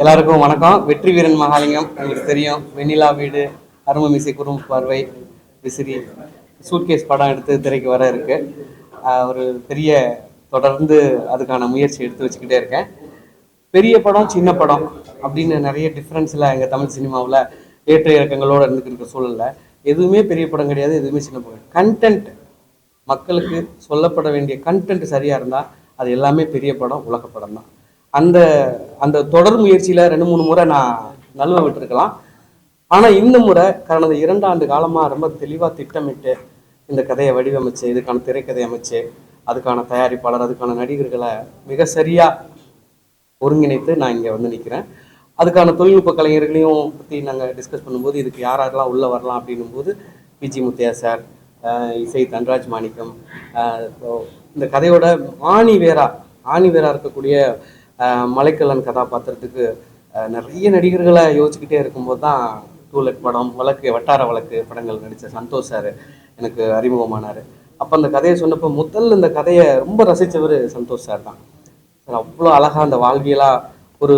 எல்லாருக்கும் வணக்கம். வெற்றி வீரன் மகாலிங்கம் உங்களுக்கு தெரியும். வெண்ணிலா வீடு, அருமமிசை குறும் பார்வை, விசிறி, சூட்கேஸ் படம் எடுத்து திரைக்கு வர இருக்கு. ஒரு பெரிய தொடர்ந்து அதுக்கான முயற்சி எடுத்து வச்சுக்கிட்டே இருக்கேன். பெரிய படம் சின்ன படம் அப்படின்னு நிறைய டிஃப்ரென்ஸில் எங்கள் தமிழ் சினிமாவில் ஏற்ற இறக்கங்களோடு இருந்துக்கிட்டு இருக்க சூழலில் எதுவுமே பெரிய படம் கிடையாது, எதுவுமே சின்ன படம். கண்டென்ட், மக்களுக்கு சொல்லப்பட வேண்டிய கண்டென்ட் சரியாக இருந்தால் அது எல்லாமே பெரிய படம், உலக படம் தான். அந்த அந்த தொடர் முயற்சியில் 2-3 முறை நான் நழுவ விட்டுருக்கலாம். ஆனால் இந்த முறை கடந்த 2 ஆண்டு காலமாக ரொம்ப தெளிவாக திட்டமிட்டு இந்த கதையை வடிவமைச்சு, இதுக்கான திரைக்கதை அமைச்சு, அதுக்கான தயாரிப்பாளர், அதுக்கான நடிகர்களை மிக சரியாக ஒருங்கிணைத்து நான் இங்கே வந்து நிற்கிறேன். அதுக்கான தொழில்நுட்ப கலைஞர்களையும் பற்றி நாங்கள் டிஸ்கஸ் பண்ணும்போது இதுக்கு யாரெல்லாம் உள்ளே வரலாம் அப்படின்னும் போது பிஜி முத்தையா சார், இசை தன்ராஜ் மாணிக்கம், இந்த கதையோட ஆணி வேரா இருக்கக்கூடிய மலைக்கல்லன் கதாபாத்திரத்துக்கு நிறைய நடிகர்களை யோசிச்சுக்கிட்டே இருக்கும்போது தான் டூலெட் படம், வட்டார வழக்கு படங்கள் நடித்த சந்தோஷ் சார் எனக்கு அறிமுகமானார். அப்போ அந்த கதையை சொன்னப்போ முதல்ல இந்த கதையை ரொம்ப ரசித்தவர் சந்தோஷ் சார் தான். சார் அவ்வளோ அழகாக அந்த வாழ்வியலாக ஒரு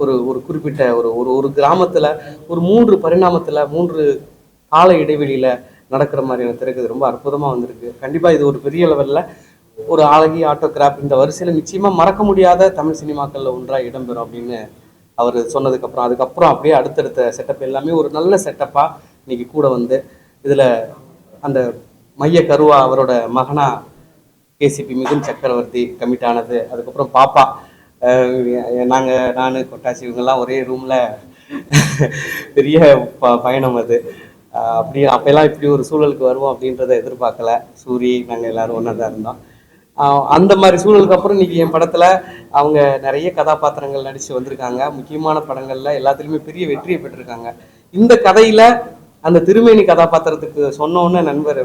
ஒரு ஒரு குறிப்பிட்ட ஒரு ஒரு ஒரு கிராமத்தில் ஒரு 3 பரிணாமத்தில் 3 கால இடைவெளியில் நடக்கிற மாதிரியான திரைக்கதை ரொம்ப அற்புதமாக வந்திருக்கு. கண்டிப்பாக இது ஒரு பெரிய லெவலில் ஒரு அழகி ஆட்டோகிராஃப் இந்த வரிசையில் நிச்சயமாக மறக்க முடியாத தமிழ் சினிமாக்களில் ஒன்றாக இடம்பெறும் அப்படின்னு அவர் சொன்னதுக்கப்புறம் அதுக்கப்புறம் அப்படியே அடுத்தடுத்த செட்டப் எல்லாமே ஒரு நல்ல செட்டப்பாக இன்னைக்கு கூட வந்து இதில் அந்த மைய கருவா அவரோட மகனா கேசிபி மிதுன் சக்கரவர்த்தி கமிட் ஆனது. அதுக்கப்புறம் பாப்பா, நான் கொட்டாச்சி இவங்கெல்லாம் ஒரே ரூமில் பெரிய பயணம் அது. அப்படி அப்போல்லாம் இப்படி ஒரு சூழலுக்கு வருவோம் அப்படின்றத எதிர்பார்க்கல. சூரி நாங்கள் எல்லாரும் ஒன்றா தான் இருந்தோம். அந்த மாதிரி சூழலுக்கு அப்புறம் இன்னைக்கு என் படத்தில் அவங்க நிறைய கதாபாத்திரங்கள் நடித்து வந்திருக்காங்க. முக்கியமான படங்களில் எல்லாத்துலேயுமே பெரிய வெற்றியை பெற்றிருக்காங்க. இந்த கதையில் அந்த திருமேனி கதாபாத்திரத்துக்கு சொன்னோன்னு நண்பர்,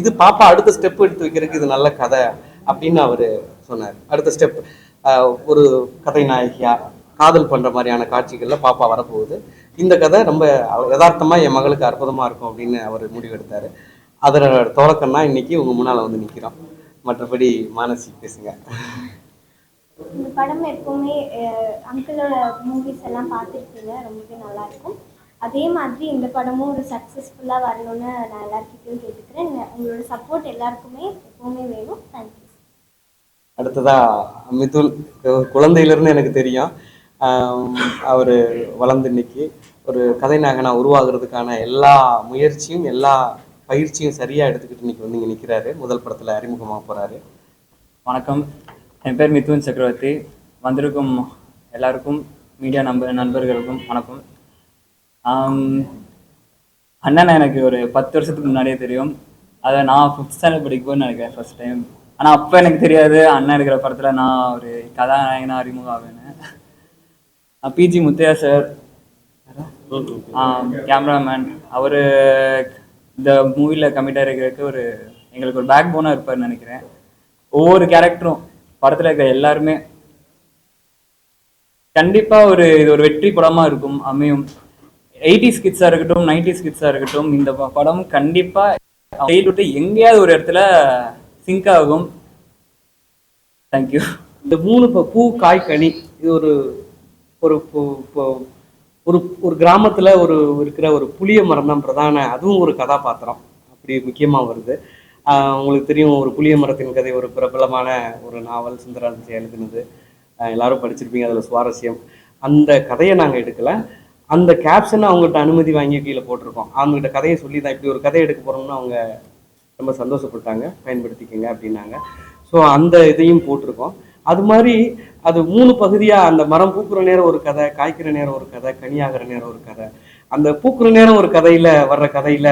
இது பாப்பா அடுத்த ஸ்டெப் எடுத்து வைக்கிறதுக்கு இது நல்ல கதை அப்படின்னு அவர் சொன்னார். அடுத்த ஸ்டெப் ஒரு கதை நாயகியா காதல் பண்ணுற மாதிரியான காட்சிகளில் பாப்பா வரப்போகுது. இந்த கதை ரொம்ப யதார்த்தமாக என் மகளுக்கு அற்புதமாக இருக்கும் அப்படின்னு அவர் முடிவெடுத்தார். அதோட தொடக்கம்னா இன்னைக்கு உங்கள் முன்னால் வந்து நிற்கிறோம். மற்றபடி மானசி பேசுங்க. இந்த படம் எப்பவுமே அங்கிளோட மூவிஸ் எல்லாம் பார்த்துருக்கீங்க, ரொம்பவே நல்லா இருக்கும். அதே மாதிரி இந்த படமும் ஒரு சக்ஸஸ்ஃபுல்லாக வரணும்னு நான் எல்லாருக்கிட்டையும் கேட்டுக்கிறேன். உங்களோட சப்போர்ட் எல்லாருக்குமே எப்பவுமே வேணும். தேங்க்யூ. அடுத்ததா மிதுன், குழந்தையிலிருந்து எனக்கு தெரியும். அவர் வளர்ந்து இன்னைக்கு ஒரு கதைநாயகனா உருவாகிறதுக்கான எல்லா முயற்சியும் எல்லா பயிற்சியும் சரியாக எடுத்துக்கிட்டு இன்னைக்கு வந்து இங்கே நிற்கிறாரு. முதல் படத்தில் அறிமுகமாக போகிறாரு. வணக்கம், என் பேர் மிதுன் சக்கரவர்த்தி. வந்திருக்கும் எல்லாருக்கும் மீடியா நண்பர்களுக்கும் வணக்கம். அண்ணனை எனக்கு ஒரு 10 வருஷத்துக்கு முன்னாடியே தெரியும். அதை நான் 5th ஸ்டாண்டர்ட் படிக்கும்போது நினைக்கிறேன் ஃபர்ஸ்ட் டைம். ஆனால் அப்போ எனக்கு தெரியாது அண்ணன் இருக்கிற படத்தில் நான் ஒரு கதாநாயகனாக அறிமுகம் ஆவேன்னு. பிஜி முத்தையா சார் கேமராமேன், அவர் இந்த மூவியில் கமிட்டாக இருக்கிறதுக்கு எங்களுக்கு ஒரு பேக் போனாக இருப்பார்னு நினைக்கிறேன். ஒவ்வொரு கேரக்டரும் படத்தில் இருக்கிற எல்லாருமே கண்டிப்பாக இது ஒரு வெற்றி படமாக இருக்கும், அமையும். 80s கிட்ஸாக இருக்கட்டும், 90s கிட்ஸாக இருக்கட்டும், இந்த படம் கண்டிப்பாக விட்டு எங்கேயாவது ஒரு இடத்துல சிங்க் ஆகும். தேங்க்யூ. இந்த 3 பூ காய் கனி, இது ஒரு ஒரு ஒரு ஒரு கிராமத்தில் இருக்கிற ஒரு புளிய மரம் தான் பிரதான, அதுவும் ஒரு கதாபாத்திரம் அப்படி முக்கியமாக வருது. உங்களுக்கு தெரியும், ஒரு புளிய மரத்தின் கதை ஒரு பிரபலமான ஒரு நாவல் சுந்தராஜ் எழுதினது, எல்லாரும் படிச்சிருப்பீங்க. அதில் சுவாரஸ்யம், அந்த கதையை நாங்கள் எடுக்கலை, அந்த கேப்ஷனை அவங்கள்ட்ட அனுமதி வாங்கி கீழே போட்டிருக்கோம். அவங்ககிட்ட கதையை சொல்லி தான் இப்படி ஒரு கதை எடுக்க போகிறோம்னு அவங்க ரொம்ப சந்தோஷப்பட்டாங்க, பயன்படுத்திக்கங்க அப்படின்னாங்க. ஸோ அந்த இதையும் போட்டிருக்கோம். அது மாதிரி அது 3 பகுதியாக, அந்த மரம் பூக்குற நேரம் ஒரு கதை, காய்க்கிற நேரம் ஒரு கதை, கனியாகிற நேரம் ஒரு கதை. அந்த பூக்குற நேரம் ஒரு கதையில் வர்ற கதையில்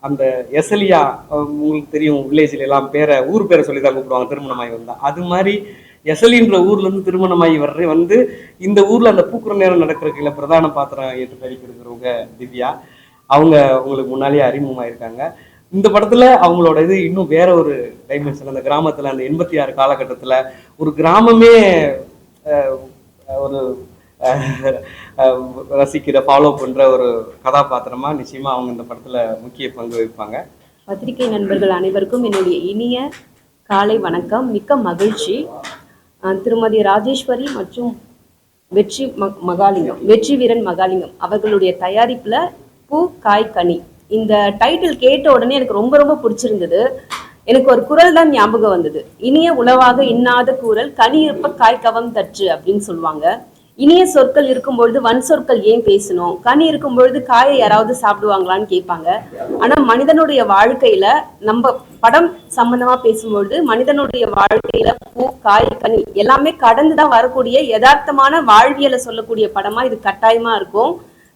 அந்த எசலியா, உங்களுக்கு தெரியும் வில்லேஜில் எல்லாம் ஊர் பேரை சொல்லி தான் கூப்பிடுவாங்க திருமணமாகி வந்தால். அது மாதிரி எசலின்ற ஊர்லேருந்து திருமணமாகி வந்து இந்த ஊரில் அந்த பூக்குற நேரம் நடக்கிற கீழே பிரதான பாத்திரம் ஏற்று நடிக்கிறவங்க திவ்யா. அவங்க உங்களுக்கு முன்னாலேயே அறிமுகமாயிருக்காங்க. இந்த படத்தில் அவங்களோட இது இன்னும் வேற ஒரு டைமென்ஷன். அந்த கிராமத்தில் அந்த 86 காலகட்டத்தில் ஒரு கிராமமே ஒரு ரசிக்கிற ஃபாலோ பண்ணுற ஒரு கதாபாத்திரமாக நிச்சயமாக அவங்க இந்த படத்தில் முக்கிய பங்கு வகிப்பாங்க. பத்திரிகை நண்பர்கள் அனைவருக்கும் என்னுடைய இனிய காலை வணக்கம். மிக்க மகிழ்ச்சி. திருமதி ராஜேஸ்வரி மற்றும் வெற்றி வீரன் மகாலிங்கம் அவர்களுடைய தயாரிப்புல பூ காய் கனி. இந்த டைட்டில் கேட்ட உடனே எனக்கு ரொம்ப ரொம்ப பிடிச்சிருந்தது. எனக்கு ஒரு குரல் தான் ஞாபகம் வந்தது. இனிய உளவாக இன்னாத கூறல் கனி இருப்ப காய் கவம் தற்று அப்படின்னு சொல்லுவாங்க. இனிய சொற்கள் இருக்கும்பொழுது வன் சொற்கள் ஏன் பேசணும், கனி இருக்கும் பொழுது காயை யாராவது சாப்பிடுவாங்களான்னு கேட்பாங்க. ஆனா மனிதனுடைய வாழ்க்கையில நம்ம படம் சம்பந்தமா பேசும்பொழுது மனிதனுடைய வாழ்க்கையில பூ காய் கனி எல்லாமே கடந்துதான் வரக்கூடிய யதார்த்தமான வாழ்வியலை சொல்லக்கூடிய படமா இது கட்டாயமா இருக்கும்.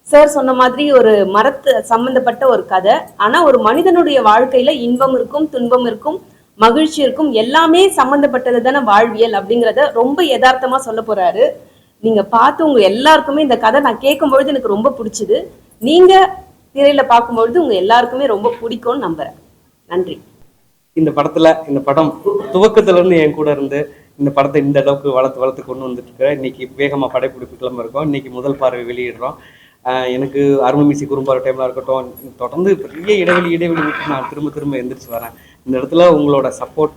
சார் சொன்ன மாதிரி ஒரு மரத்து சம்பந்தப்பட்ட ஒரு கதை. ஆனா ஒரு மனிதனுடைய வாழ்க்கையில இன்பம் இருக்கும், துன்பம் இருக்கும், மகிழ்ச்சி இருக்கும், எல்லாமே சம்பந்தப்பட்டது தானே வாழ்வியல் அப்படிங்கிறத ரொம்ப யதார்த்தமா சொல்ல போறாரு. நீங்க பார்த்து உங்க எல்லாருக்குமே இந்த கதை நான் கேட்கும்பொழுது எனக்கு ரொம்ப பிடிச்சது. நீங்க திரையில பார்க்கும்பொழுது உங்க எல்லாருக்குமே ரொம்ப பிடிக்கும்னு நம்புறேன். நன்றி. இந்த படம் துவக்கத்துல இருந்து என் கூட இருந்து இந்த படத்தை இந்த அளவுக்கு வளர்த்து கொண்டு வந்துட்டு இருக்கிறேன். இன்னைக்கு வேகமா படைப்பிடிப்பு கிளம்ப இருக்கோம். இன்னைக்கு முதல் பார்வை வெளியிடுறோம். எனக்கு அருமமிசி குறும்பார டைம்ல இருக்கட்டும், தொடர்ந்து பெரிய இடைவெளி விட்டு நான் திரும்ப எந்திரிச்சு வரேன். இந்த இடத்துல உங்களோட சப்போர்ட்,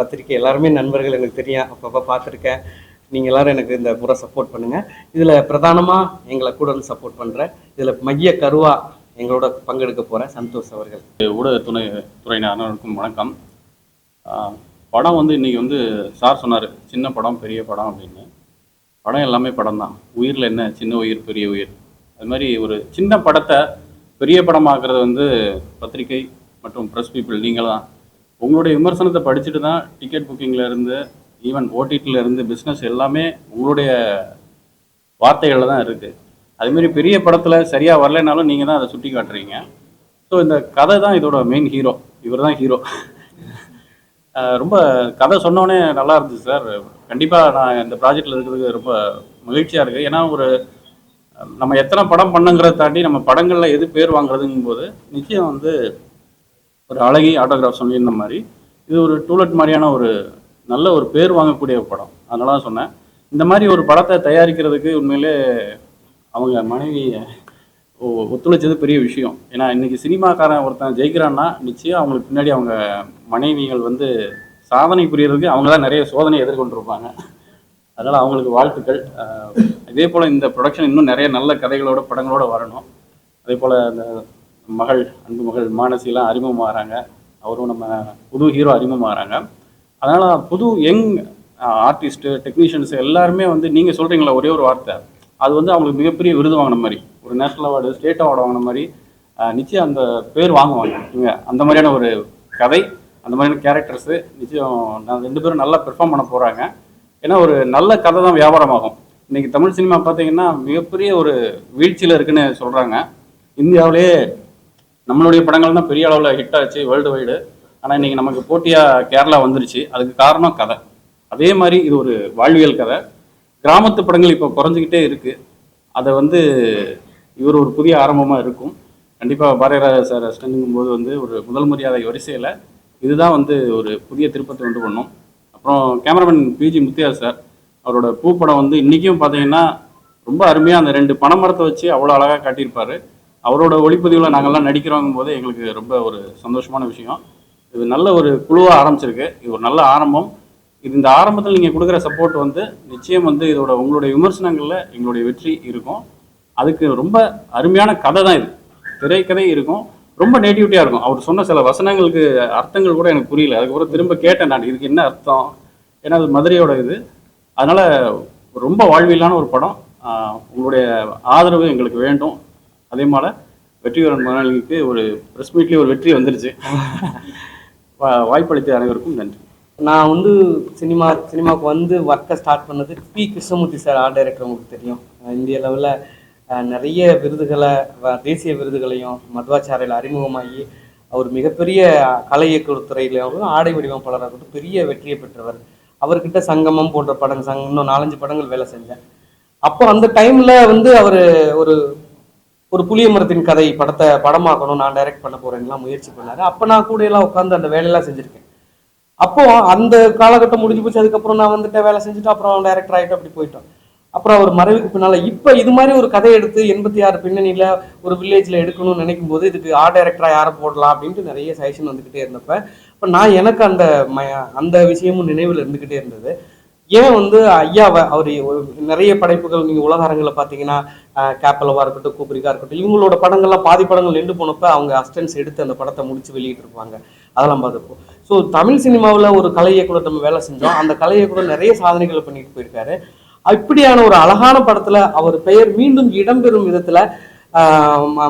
பத்திரிக்கை எல்லாருமே நண்பர்கள் எனக்கு தெரியும், அப்பப்போ பார்த்துருக்கேன். நீங்கள் எல்லாரும் எனக்கு இந்த முறை சப்போர்ட் பண்ணுங்க. இதில் பிரதானமாக எங்களை கூட வந்து சப்போர்ட் பண்ணுறேன். இதில் மைய கருவா எங்களோட பங்கெடுக்க போகிறேன் சந்தோஷ் அவர்கள். ஊடக துறையினர் அனைவருக்கும் வணக்கம். படம் வந்து இன்றைக்கி வந்து சார் சொன்னார் சின்ன படம் பெரிய படம் அப்படின்னு. படம் எல்லாமே படம் தான். உயிரில் என்ன சின்ன உயிர் பெரிய உயிர், அது மாதிரி ஒரு சின்ன படத்தை பெரிய படமாக்குறது வந்து பத்திரிகை மற்றும் ப்ரெஸ் பீப்புள் நீங்கள் தான். உங்களுடைய விமர்சனத்தை படிச்சுட்டு தான் டிக்கெட் புக்கிங்கில் இருந்து ஈவன் ஓடிடியில் இருந்து பிஸ்னஸ் எல்லாமே உங்களுடைய வார்த்தைகளில் தான் இருக்குது. அதுமாரி பெரிய படத்தில் சரியாக வரலைனாலும் நீங்கள் தான் அதை சுட்டி காட்டுறீங்க. ஸோ இந்த கதை தான் இதோட மெயின் ஹீரோ, இவர் தான் ஹீரோ. ரொம்ப கதை சொன்னோடனே நல்லா இருந்துச்சு சார். கண்டிப்பாக நான் இந்த ப்ராஜெக்டில் இருக்கிறதுக்கு ரொம்ப மகிழ்ச்சியாக இருக்குது. ஏன்னா ஒரு நம்ம எத்தனை படம் பண்ணுங்கிறத தாண்டி நம்ம படங்களில் எது பேர் வாங்குறதுங்கும் போது நிச்சயம் வந்து ஒரு அழகி ஆட்டோகிராஃப் சொல்லியிருந்த மாதிரி இது ஒரு டூலெட் மாதிரியான ஒரு நல்ல ஒரு பேர் வாங்கக்கூடிய படம். அதனால தான் சொன்னேன். இந்த மாதிரி ஒரு படத்தை தயாரிக்கிறதுக்கு உண்மையிலே அவங்க மனைவி ஒத்துழைச்சது பெரிய விஷயம். ஏன்னா இன்றைக்கி சினிமாக்காரன் ஒருத்தன் ஜெயிக்கிறான்னா நிச்சயம் அவங்களுக்கு பின்னாடி அவங்க மனைவிகள் வந்து சாதனை புரியறதுக்கு அவங்க தான் நிறைய சோதனை எதிர்கொண்டிருப்பாங்க. அதனால் அவங்களுக்கு வாழ்த்துக்கள். இதே போல் இந்த ப்ரொடக்ஷன் இன்னும் நிறைய நல்ல கதைகளோட படங்களோட வரணும். அதே போல் அந்த அன்பு மகள் மானசிலாம் அறிமுகமாகறாங்க. அவரும் நம்ம புது ஹீரோ அறிமுகமாகறாங்க. அதனால் புது யங் ஆர்டிஸ்ட்டு டெக்னீஷியன்ஸ் எல்லாருமே வந்து நீங்கள் சொல்கிறீங்களா ஒரே ஒரு வார்த்தை, அது வந்து அவங்களுக்கு மிகப்பெரிய விருது வாங்கின மாதிரி, ஒரு நேஷ்னல் அவார்டு ஸ்டேட் அவார்டு வாங்கின மாதிரி நிச்சயம் அந்த பேர் வாங்குவாங்க. நீங்கள் அந்த மாதிரியான ஒரு கதை, அந்த மாதிரியான கேரக்டர்ஸு நிச்சயம் நான் 2 பேரும் நல்லா பெர்ஃபார்ம் பண்ண போகிறாங்க. ஏன்னா ஒரு நல்ல கதை தான் வியாபாரமாகும். இன்றைக்கி தமிழ் சினிமா பார்த்தீங்கன்னா மிகப்பெரிய ஒரு வீழ்ச்சியில் இருக்குன்னு சொல்கிறாங்க. இந்தியாவிலே நம்மளுடைய படங்கள் தான் பெரிய அளவில் ஹிட் ஆச்சு வேர்ல்டு வைடு. ஆனால் இன்றைக்கி நமக்கு போட்டியாக கேரளா வந்துருச்சு. அதுக்கு காரணம் கதை. அதே மாதிரி இது ஒரு வாழ்வியல் கதை. கிராமத்து படங்கள் இப்போ குறைஞ்சிக்கிட்டே இருக்குது. அதை வந்து இவர் ஒரு புதிய ஆரம்பமாக இருக்கும். கண்டிப்பாக பாரதிராஜா சார் அசிஸ்டன்ட்ங்கும் போது வந்து ஒரு முதல் மரியாதை வரிசையில் இதுதான் வந்து ஒரு புதிய திருப்பத்தை உண்டு பண்ணும். அப்புறம் கேமராமேன் பிஜி முத்தியா சார், அவரோட பூப்படம் வந்து இன்றைக்கும் பார்த்தீங்கன்னா ரொம்ப அருமையாக அந்த 2 பனைமரத்தை வச்சு அவ்வளோ அழகாக காட்டியிருப்பார். அவரோட ஒளிப்பதிவில் நாங்கள்லாம் நடிக்கிறோங்கும் போது எங்களுக்கு ரொம்ப ஒரு சந்தோஷமான விஷயம். இது நல்ல ஒரு குழுவாக ஆரம்பிச்சிருக்கு. இது ஒரு நல்ல ஆரம்பம். இந்த ஆரம்பத்தில் நீங்கள் கொடுக்குற சப்போர்ட் வந்து நிச்சயம் வந்து இதோட உங்களுடைய விமர்சனங்களில் எங்களுடைய வெற்றி இருக்கும். அதுக்கு ரொம்ப அருமையான கதை தான் இது. திரைக்கதை இருக்கும், ரொம்ப நேட்டிவிட்டியாக இருக்கும். அவர் சொன்ன சில வசனங்களுக்கு அர்த்தங்கள் கூட எனக்கு புரியல. அதுக்கப்புறம் திரும்ப கேட்டேன் நான், இதுக்கு என்ன அர்த்தம், ஏன்னா அது மதுரையோட இது. அதனால் ரொம்ப வாழ்வியலான ஒரு படம். உங்களுடைய ஆதரவு எங்களுக்கு வேண்டும். அதே மாதிரி வெற்றிவீரன் மகாலிங்க்கு ஒரு ப்ரெஸ் மீட்லேயே ஒரு வெற்றி வந்துருச்சு. வாய்ப்பளித்த அனைவருக்கும் நன்றி. நான் வந்து சினிமாவுக்கு வந்து ஒர்க்கை ஸ்டார்ட் பண்ணது P Krishnamurthy sir, art director, உங்களுக்கு தெரியும். இந்திய லெவலில் நிறைய விருதுகளை, தேசிய விருதுகளையும் மத்வாச்சாரையில் அறிமுகமாகி அவர் மிகப்பெரிய கலை இயக்குநர் துறையிலும் ஆடை வடிவமைப்பாளராக பெரிய வெற்றியை பெற்றவர். அவர்கிட்ட சங்கமம் போன்ற படங்கள், இன்னும் 4-5 படங்கள் வேலை செஞ்சேன். அப்போ அந்த டைமில் வந்து அவர் ஒரு புளிய மரத்தின் கதை படத்தை படமாக்கணும், நான் டைரக்ட் பண்ண போகிறேன்லாம் முயற்சி பண்ணார். அப்போ நான் கூட எல்லாம் உட்காந்து அந்த வேலையெல்லாம் செஞ்சுருக்கேன். அப்போ அந்த காலகட்டம் முடிஞ்சு போச்சு. அதுக்கப்புறம் நான் வந்துட்டு வேலை செஞ்சுட்டு அப்புறம் டைரக்டர் ஆகிட்டு அப்படி போயிட்டோம். அப்புறம் அவர் மறைவுக்கு பின்னால் இப்போ இது மாதிரி ஒரு கதை எடுத்து 86 பின்னணியில் ஒரு வில்லேஜில் எடுக்கணும்னு நினைக்கும் போது இதுக்கு ஆர்ட் டைரக்டராக யாரை போடலாம் அப்படின்ட்டு நிறைய சஜஷன் வந்துக்கிட்டே இருந்தப்ப இப்போ நான் எனக்கு அந்த விஷயமும் நினைவில் இருந்துக்கிட்டே இருந்தது. ஏன் வந்து ஐயாவை அவர் நிறைய படைப்புகள் நீங்கள் உலக அரங்கில் பார்த்தீங்கன்னா கேப்பலவா இருக்கட்டும், கூப்ரிக்கா இருக்கட்டும், இவங்களோட படங்கள்லாம் பாதி படங்கள் நின்று போனப்ப அவங்க அஸ்டன்ஸ் எடுத்து அந்த படத்தை முடிச்சு வெளியிட்டிருப்பாங்க. அதெல்லாம் பார்த்துப்போம். ஸோ தமிழ் சினிமாவில் ஒரு கலை இயக்குனர் நம்ம வேலை செஞ்சோம். அந்த கலை இயக்குனர் நிறைய சாதனைகளை பண்ணிட்டு போயிருக்காரு. இப்படியான ஒரு அழகான படத்துல அவர் பெயர் மீண்டும் இடம்பெறும் விதத்துல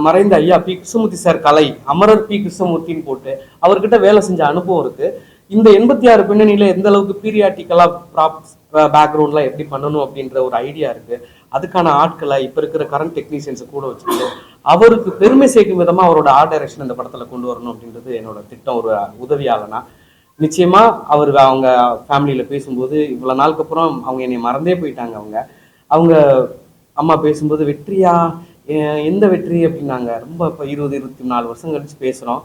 மறைந்த ஐயா பி கிருஷ்ணமூர்த்தி சார் கலை அமரர் பி கிருஷ்ணமூர்த்தின்னு போட்டு அவர்கிட்ட வேலை செஞ்ச அனுபவம் இருக்கு. இந்த 86 பின்னணியில எந்த அளவுக்கு பீரியாட்டிக்கலா ப்ராப்ஸ் பேக்ரவுண்ட்லாம் எப்படி பண்ணணும் அப்படின்ற ஒரு ஐடியா இருக்கு. அதுக்கான ஆட்களை இப்ப இருக்கிற கரண்ட் டெக்னீஷியன்ஸை கூட வச்சுக்கிட்டு அவருக்கு பெருமை சேர்க்கும் விதமா அவரோட ஆர்ட் டைரக்ஷன் இந்த படத்துல கொண்டு வரணும் அப்படின்றது என்னோட திட்டம். ஒரு உதவியாளனா நிச்சயமா அவங்க ஃபேமிலியில பேசும்போது இவ்வளவு நாளுக்கு அப்புறம் அவங்க என்னை மறந்தே போயிட்டாங்க. அவங்க அம்மா பேசும்போது வெற்றியா எந்த வெற்றி அப்படின்னாங்க. ரொம்ப இப்போ 20-24 வருஷம் கழிச்சு பேசுறோம்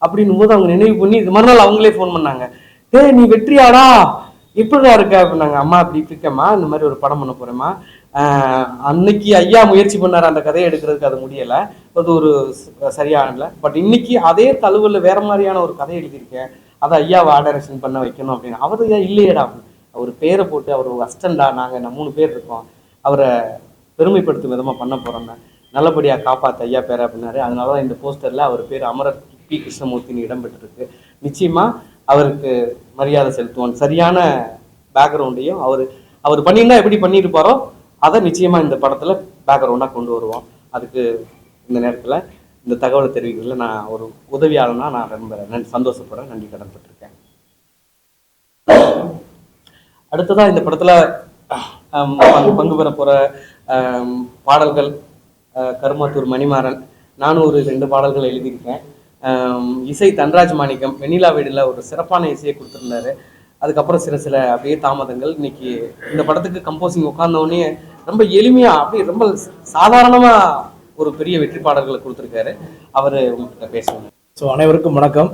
அப்படின்னும் போது அவங்க நினைவு பண்ணி இது மறுநாள் அவங்களே ஃபோன் பண்ணாங்க. நீ வெற்றியாடா எப்படிடா இருக்க அப்படின்னாங்க. அம்மா அப்படி இருக்கேம்மா, இந்த மாதிரி ஒரு படம் பண்ண போறேம்மா. அன்னைக்கு ஐயா முயற்சி பண்ணார் அந்த கதையை எடுக்கிறதுக்கு, அது முடியலை, அது ஒரு சரியான. பட் இன்னைக்கு அதே தழுவல வேற மாதிரியான ஒரு கதை எழுதியிருக்கேன், அதை ஐயாவை ஆர்டரேஷன் பண்ண வைக்கணும் அப்படின்னு. அவரு இல்லையேடா, அவர் பேரை போட்டு அவர் அஸ்டண்டா நாங்கள் 3 பேர் இருக்கோம், அவரை பெருமைப்படுத்தும் விதமாக பண்ண போகிறோம்னா நல்லபடியாக காப்பாற்ற ஐயா பேர் அப்படின்னாரு. அதனால தான் இந்த போஸ்டரில் அவர் பேர் அமரர் பி கிருஷ்ணமூர்த்தின்னு இடம்பெற்றிருக்கு. நிச்சயமாக அவருக்கு மரியாதை செலுத்துவோம். சரியான பேக்ரவுண்டையும் அவர் பண்ணியிருந்தா எப்படி பண்ணியிருப்பாரோ அதை நிச்சயமாக இந்த படத்தில் பேக்ரவுண்டாக கொண்டு வருவோம். அதுக்கு இந்த நேரத்தில் இந்த தகவலை தெரிவிக்கிறதுல நான் ஒரு உதவியாளனா நான் ரொம்ப சந்தோஷப்படுறேன், நன்றி கடன் பட்டிருக்கேன். அடுத்ததான் இந்த படத்துல பங்கு பெற போற பாடல்கள் கருமாத்தூர் மணிமாறன், நானும் ஒரு 2 பாடல்கள் எழுதியிருக்கேன். இசை தன்ராஜ் மாணிக்கம் வெண்ணிலா வீடுல ஒரு சிறப்பான இசையை கொடுத்துருந்தாரு. அதுக்கப்புறம் சில அப்படியே தாமதங்கள். இன்னைக்கு இந்த படத்துக்கு கம்போசிங் உட்கார்ந்தோடனே ரொம்ப எளிமையா அப்படியே ரொம்ப சாதாரணமா ஒரு பெரிய வெற்றி பாடல்களை கொடுத்துருக்காரு. அவர் உங்ககிட்ட பேசுவாங்க. ஸோ அனைவருக்கும் வணக்கம்.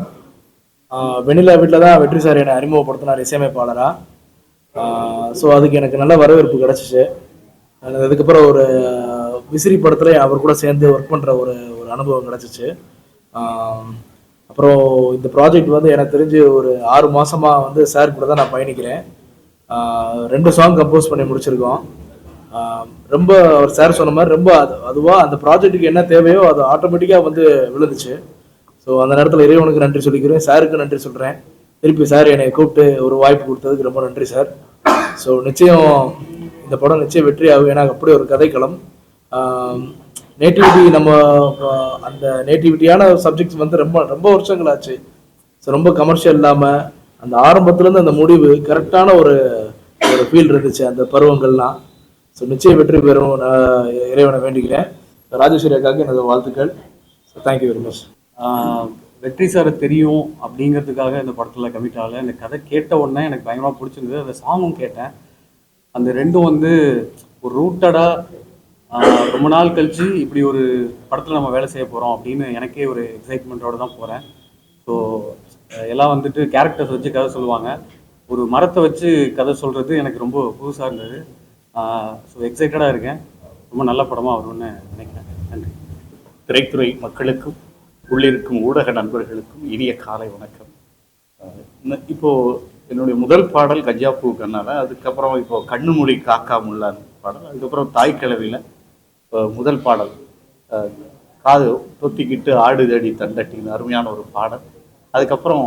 வெண்ணிலா வீட்டில் தான் வெற்றி சார் என்னை அறிமுகப்படுத்தினார் இசையமைப்பாளராக. ஸோ அதுக்கு எனக்கு நல்ல வரவேற்பு கிடச்சிச்சு. அதுக்கப்புறம் ஒரு விசிறி படத்துல அவர் கூட சேர்ந்து ஒர்க் பண்ணுற ஒரு அனுபவம் கிடச்சிச்சு. அப்புறம் இந்த ப்ராஜெக்ட் வந்து எனக்கு தெரிஞ்சு ஒரு 6 மாதமாக வந்து சார் கூட தான் நான் பயணிக்கிறேன். 2 சாங் கம்போஸ் பண்ணி முடிச்சிருக்கோம். ரொம்ப அவர் சார் சொன்ன மாதிரி ரொம்ப அதுவாக அந்த ப்ராஜெக்ட்டுக்கு என்ன தேவையோ அது ஆட்டோமேட்டிக்காக வந்து விழுந்துச்சு. ஸோ அந்த நேரத்தில் இறைவனுக்கு நன்றி சொல்லிக்கிறேன், சாருக்கு நன்றி சொல்கிறேன். திருப்பி சார் என்னை கூப்பிட்டு ஒரு வாய்ப்பு கொடுத்ததுக்கு ரொம்ப நன்றி சார். ஸோ நிச்சயம் இந்த படம் நிச்சயம் வெற்றி ஆகும். ஏன்னா அப்படி ஒரு கதைக்களம், நேட்டிவிட்டி, நம்ம அந்த நேட்டிவிட்டியான சப்ஜெக்ட்ஸ் வந்து ரொம்ப ரொம்ப வருஷங்கள் ஆச்சு. ஸோ ரொம்ப கமர்ஷியல் இல்லாமல் அந்த ஆரம்பத்துலேருந்து அந்த முடிவு கரெக்டான ஒரு ஃபீல் இருந்துச்சு அந்த பருவங்கள்லாம். ஸோ நிச்சயம் வெற்றி பெறும் இறைவனை வேண்டிக்கிறேன். ராஜேஸ்வரி அக்காவுக்கு எனது வாழ்த்துக்கள். So thank you very much. வெற்றி சாரை தெரியும் அப்படிங்கிறதுக்காக இந்த படத்தில் கமிட் ஆகலை. இந்த கதை கேட்ட உடனே எனக்கு பயங்கரமாக பிடிச்சிருந்தது. அந்த சாங்கும் கேட்டேன். அந்த ரெண்டும் வந்து ஒரு ரூட்டடாக ரொம்ப நாள் கழித்து இப்படி ஒரு படத்தில் நம்ம வேலை செய்ய போகிறோம் அப்படின்னு எனக்கே ஒரு எக்ஸைட்மெண்ட்டோடு தான் போகிறேன். ஸோ எல்லாம் வந்துட்டு கேரக்டர்ஸ் வச்சு கதை சொல்லுவாங்க, ஒரு மரத்தை வச்சு கதை சொல்கிறது எனக்கு ரொம்ப புதுசாக இருந்தது. ஸோ எக்ஸைட்டடாக இருக்கேன். ரொம்ப நல்ல படமாக வரும்னு நினைக்கிறேன். நன்றி. திரைத்துறை மக்களுக்கும் உள்ளிருக்கும் ஊடக நண்பர்களுக்கும் இனிய காலை வணக்கம். இப்போது என்னுடைய முதல் பாடல் கஜாப்பூ கண்ணால, அதுக்கப்புறம் இப்போது கண்ணுமொழி காக்கா முல்லான் பாடல், அதுக்கப்புறம் தாய்க்கிழவியில் முதல் பாடல் காது தொத்திக்கிட்டு ஆடுதடி தண்டட்டின்னு அருமையான ஒரு பாடல். அதுக்கப்புறம்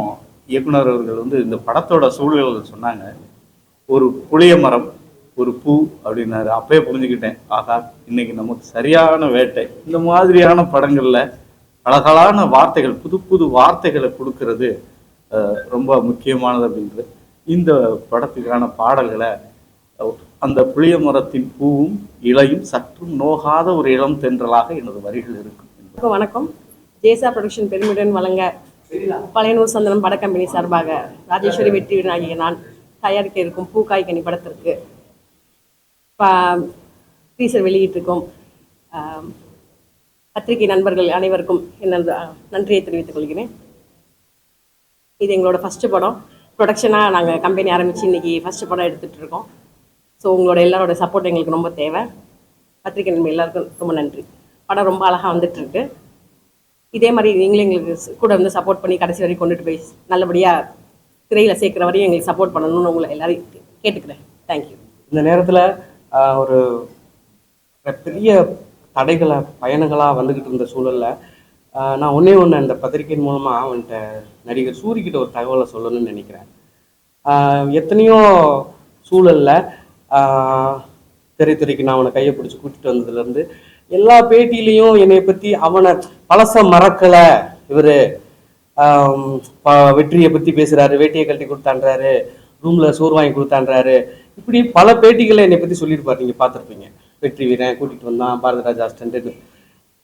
இயக்குனர் அவர்கள் வந்து இந்த படத்தோட சூழல்கள் சொன்னாங்க. ஒரு புளிய மரம், ஒரு பூ அப்படின்னாரு. அப்பயே புரிஞ்சுக்கிட்டேன், ஆகா இன்னைக்கு நமக்கு சரியான வேட்டை. இந்த மாதிரியான படங்களில் அழகான வார்த்தைகள், புது புது வார்த்தைகளை கொடுக்கறது ரொம்ப முக்கியமானது அப்படின்றது. இந்த படத்துக்கான பாடல்களை அந்த புளிய மரத்தின் பூவும் இலையும் சற்றும் நோகாத ஒரு இளம் தென்றலாக எனது வரிகள் இருக்கும். வணக்கம். ஜேசா ப்ரொடக்ஷன் பெருமிடன் வழங்க பழையனூர் சந்தனம் பட கம்பெனி சார்பாக ராஜேஸ்வரி வெற்றி ஆகிய நான் தயாரிக்க இருக்கும் பூக்காய் கனி படத்திற்கு டீசர் வெளியிட்டிருக்கோம். பத்திரிகை நண்பர்கள் அனைவருக்கும் எனது நன்றியை தெரிவித்துக் கொள்கிறேன். இது எங்களோட ஃபஸ்ட்டு படம். ப்ரொடக்ஷனாக நாங்கள் கம்பெனி ஆரம்பித்து இன்றைக்கி ஃபஸ்ட்டு படம் எடுத்துகிட்டு இருக்கோம். ஸோ உங்களோட எல்லாரோட சப்போர்ட் எங்களுக்கு ரொம்ப தேவை. பத்திரிகை நண்பர் எல்லாருக்கும் ரொம்ப நன்றி. படம் ரொம்ப அழகாக வந்துட்டுருக்கு. இதே மாதிரி நீங்களும் எங்களுக்கு கூட வந்து சப்போர்ட் பண்ணி கடைசி வரைக்கும் கொண்டுட்டு போய் நல்லபடியாக திரையில் சேர்க்குற வரையும் எங்களுக்கு சப்போர்ட் பண்ணணும்னு உங்களை எல்லாரையும் கேட்டுக்கிறேன். தேங்க்யூ. இந்த நேரத்தில் ஒரு பெரிய தடைகளை பயணங்களாக வந்துக்கிட்டு இருந்த சூழலில் நான் ஒன்றே இந்த பத்திரிகையின் மூலமாக அவன்கிட்ட நடிகர் சூரிக்கிட்ட ஒரு தகவலை சொல்லணும்னு நினைக்கிறேன். எத்தனையோ சூழலில் திரைத்துறைக்கு நான் அவனை கையை பிடிச்சி கூட்டிகிட்டு வந்ததுலேருந்து எல்லா பேட்டியிலையும் என்னை பற்றி அவனை பழச மறக்கலை, இவர் வெற்றியை பற்றி பேசுகிறாரு, வேட்டியை கழட்டி கொடுத்தான்றாரு, ரூமில் சோறு வாங்கி கொடுத்தான்றாரு, இப்படி பல பேட்டிகளை என்னை பற்றி சொல்லியிருப்பார். நீங்கள் பார்த்துருப்பீங்க. வெற்றி வீரன் கூட்டிகிட்டு வந்தான், பாரதிராஜா அஸ்டன்ட்,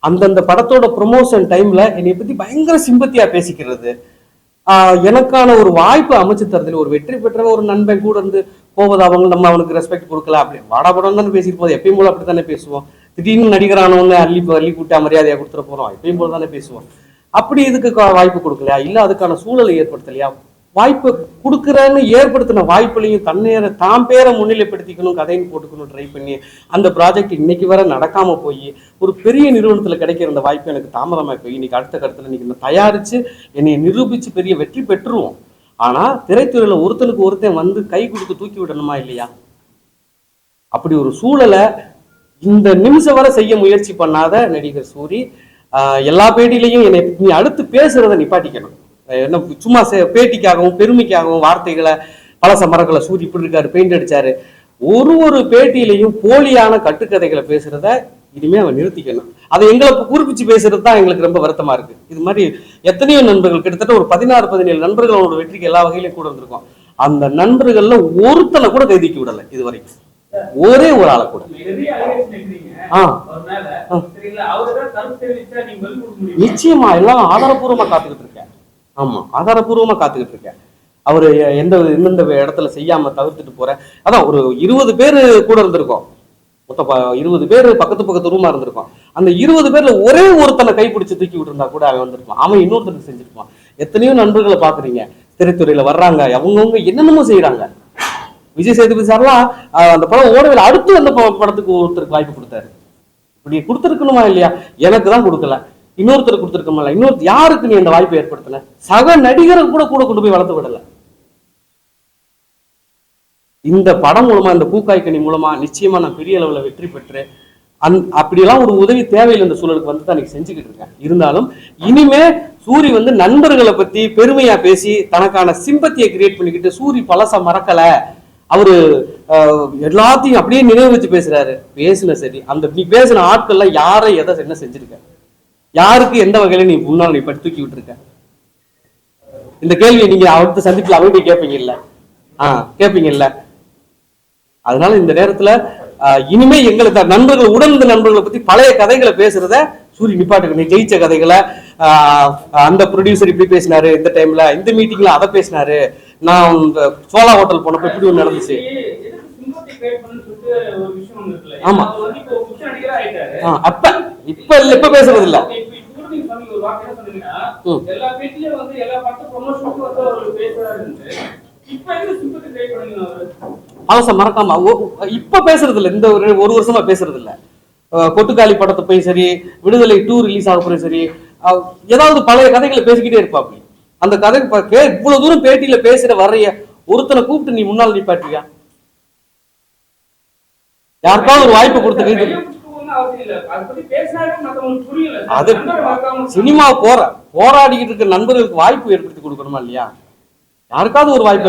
அந்தந்த படத்தோட ப்ரொமோஷன் டைமில் என்னை பற்றி பயங்கர சிம்பத்தியாக பேசிக்கிறது, எனக்கான ஒரு வாய்ப்பு அமைச்சு தரதுல ஒரு வெற்றி பெற்ற ஒரு நண்பன் கூட இருந்து போவது நம்ம அவனுக்கு ரெஸ்பெக்ட் கொடுக்கல, அப்படி வாடாபடம் தானே பேசிட்டு போது, எப்பயும் போல அப்படி தானே பேசுவோம். திடீர்னு நடிகரானவங்க அள்ளி கூட்டா மரியாதையாக கொடுத்துட போகிறோம், எப்பயும் போல தானே பேசுவோம். அப்படி இதுக்கு வாய்ப்பு கொடுக்கலையா, இல்லை அதுக்கான சூழலை ஏற்படுத்தலையா, வாய்ப்பு கொடுக்குறேன்னு ஏற்படுத்தின வாய்ப்புலையும் தான் பேரை முன்னிலைப்படுத்திக்கணும், கதைன்னு போட்டுக்கணும் ட்ரை பண்ணி அந்த ப்ராஜெக்ட் இன்னைக்கு வர நடக்காம போய் ஒரு பெரிய நிறுவனத்தில் கிடைக்கிற அந்த வாய்ப்பு எனக்கு தாமதமாக போய் இன்னைக்கு அடுத்த கருத்தில் இன்னைக்கு நான் தயாரித்து என்னை நிரூபித்து பெரிய வெற்றி பெற்றுருவோம். ஆனால் திரைத்துறையில் ஒருத்தனுக்கு ஒருத்தன் வந்து கை கொடுத்து தூக்கி விடணுமா இல்லையா? அப்படி ஒரு சூழலை இந்த நிமிஷம் வரை செய்ய முயற்சி பண்ணாத நடிகர் சூரி எல்லா பேட்டிலையும் என்னை நீ அடுத்து பேசுறதை நிப்பாட்டிக்கணும். என்ன சும்மா பேட்டிக்காகவும் பெருமைக்காகவும் வார்த்தைகளை பழச மரங்களை சூரி இப்படி இருக்காரு, பெயிண்ட் அடிச்சாரு, ஒரு பேட்டியிலையும் போலியான கட்டுக்கதைகளை பேசுறத இனிமே அவன் நிறுத்திக்கணும். அதை எங்களுக்கு குறிப்பிச்சு பேசுறது தான் எங்களுக்கு ரொம்ப வருத்தமா இருக்கு. இது மாதிரி எத்தனையோ நண்பர்கள், கிட்டத்தட்ட ஒரு 16-17 நண்பர்கள் அவனோட வெற்றிக்கு எல்லா வகையிலும் கூட இருந்திருக்கும். அந்த நண்பர்கள்ல ஒருத்தனை கூட கைதிக்கு விடலை இது வரைக்கும், ஒரே ஒரு ஆளை கூட. நிச்சயமா எல்லாம் ஆதாரபூர்வமா காத்துக்கிட்டு இருக்கேன். ஆமா, ஆதாரபூர்வமா காத்துக்கிட்டு இருக்கேன். அவரு எந்தெந்த இடத்துல செய்யாம தவிர்த்துட்டு போற, அதான் ஒரு 20 பேர் கூட இருந்திருக்கோம், மொத்தம் 20 பேர் பக்கத்து ரூமா இருந்திருக்கோம். அந்த 20 பேர்ல ஒரே ஒருத்தனை கைப்பிடிச்சு தூக்கி விட்டுருந்தா கூட அவன் வந்திருப்பான், அவன் இன்னொருத்தனுக்கு செஞ்சிருப்பான். எத்தனையோ நண்பர்களை பாக்குறீங்க திரைத்துறையில வர்றாங்க, அவங்கவுங்க என்னென்னமோ செய்யறாங்க. விஜய் சேதுபதி சார்லாம் அந்த படம் ஓடவில்லை, அடுத்து அந்த படத்துக்கு ஒருத்தருக்கு வாய்ப்பு கொடுத்தாரு. இப்படி கொடுத்துருக்கணுமா இல்லையா? எனக்கு தான் கொடுக்கல, இன்னொருத்தருக்கு கொடுத்துருக்கோமா? இன்னொருத்தர் யாருக்கு நீ அந்த வாய்ப்பை ஏற்படுத்தின? சக நடிகரை கூட கொண்டு போய் வளர்த்து விடல. இந்த படம் மூலமா, இந்த பூக்காய்கனி மூலமா நிச்சயமா நான் பெரிய அளவுல வெற்றி பெற்று அப்படியெல்லாம் ஒரு உதவி தேவையில் இந்த சூழலுக்கு வந்து தான் இன்னைக்கு செஞ்சுக்கிட்டு இருக்கேன். இருந்தாலும் இனிமே சூரி வந்து நண்பர்களை பத்தி பெருமையா பேசி தனக்கான சிம்பத்தியை கிரியேட் பண்ணிக்கிட்டு சூரி பழச மறக்கல, அவரு எல்லாத்தையும் அப்படியே நினைவு வச்சு பேசுறாரு. பேசுன சரி, அந்த நீ பேசின ஆட்கள்லாம் யாரை எதை என்ன செஞ்சிருக்க, யாருக்கு எந்த வகையில நீ முன்னால் நீ பற்றி தூக்கி விட்டுருக்க? இந்த கேள்வியை நீங்க அடுத்த சந்திப்புல அவங்க கேட்பீங்கல்ல, கேட்பீங்கல்ல. அதனால இந்த நேரத்துல இனிமே எங்களுக்கு நண்பர்கள் உடன்ந்த நண்பர்களை பத்தி பழைய கதைகளை பேசுறத சூரி நிப்பாட்டுக்கு. நீ ஜெயிச்ச கதைகளை அந்த ப்ரொடியூசர் இப்படி பேசினாரு, இந்த டைம்ல இந்த மீட்டிங்ல அதை பேசினாரு, நான் சோலா ஹோட்டல் போனப்ப இப்படி ஒண்ணு நடந்துச்சு. ஆமா, அப்ப இப்ப இல்ல, இப்ப பேசுறது இல்ல. அவசரம் மறக்காம இப்ப பேசுறது இல்ல, இந்த ஒரு வருஷமா பேசுறது இல்ல. கொட்டுக்காளி படத்தை போய் சரி, விடுதலை 2 ரிலீஸ் ஆக போய் சரி, ஏதாவது பழைய கதைகளை பேசிக்கிட்டே இருப்பாப்பி. அந்த கதை இவ்வளவு தூரம் பேட்டியில பேசுற வர்றைய ஒருத்தனை கூப்பிட்டு நீ முன்னால் நிப்பாட்டியா? யாருக்காவது ஒரு வாய்ப்பு கொடுத்து அது சினிமா போராடிக்கிட்டு இருக்க நண்பர்களுக்கு வாய்ப்பு ஏற்படுத்தி கொடுக்கணுமா இல்லையா? யாருக்காவது ஒரு வாய்ப்பு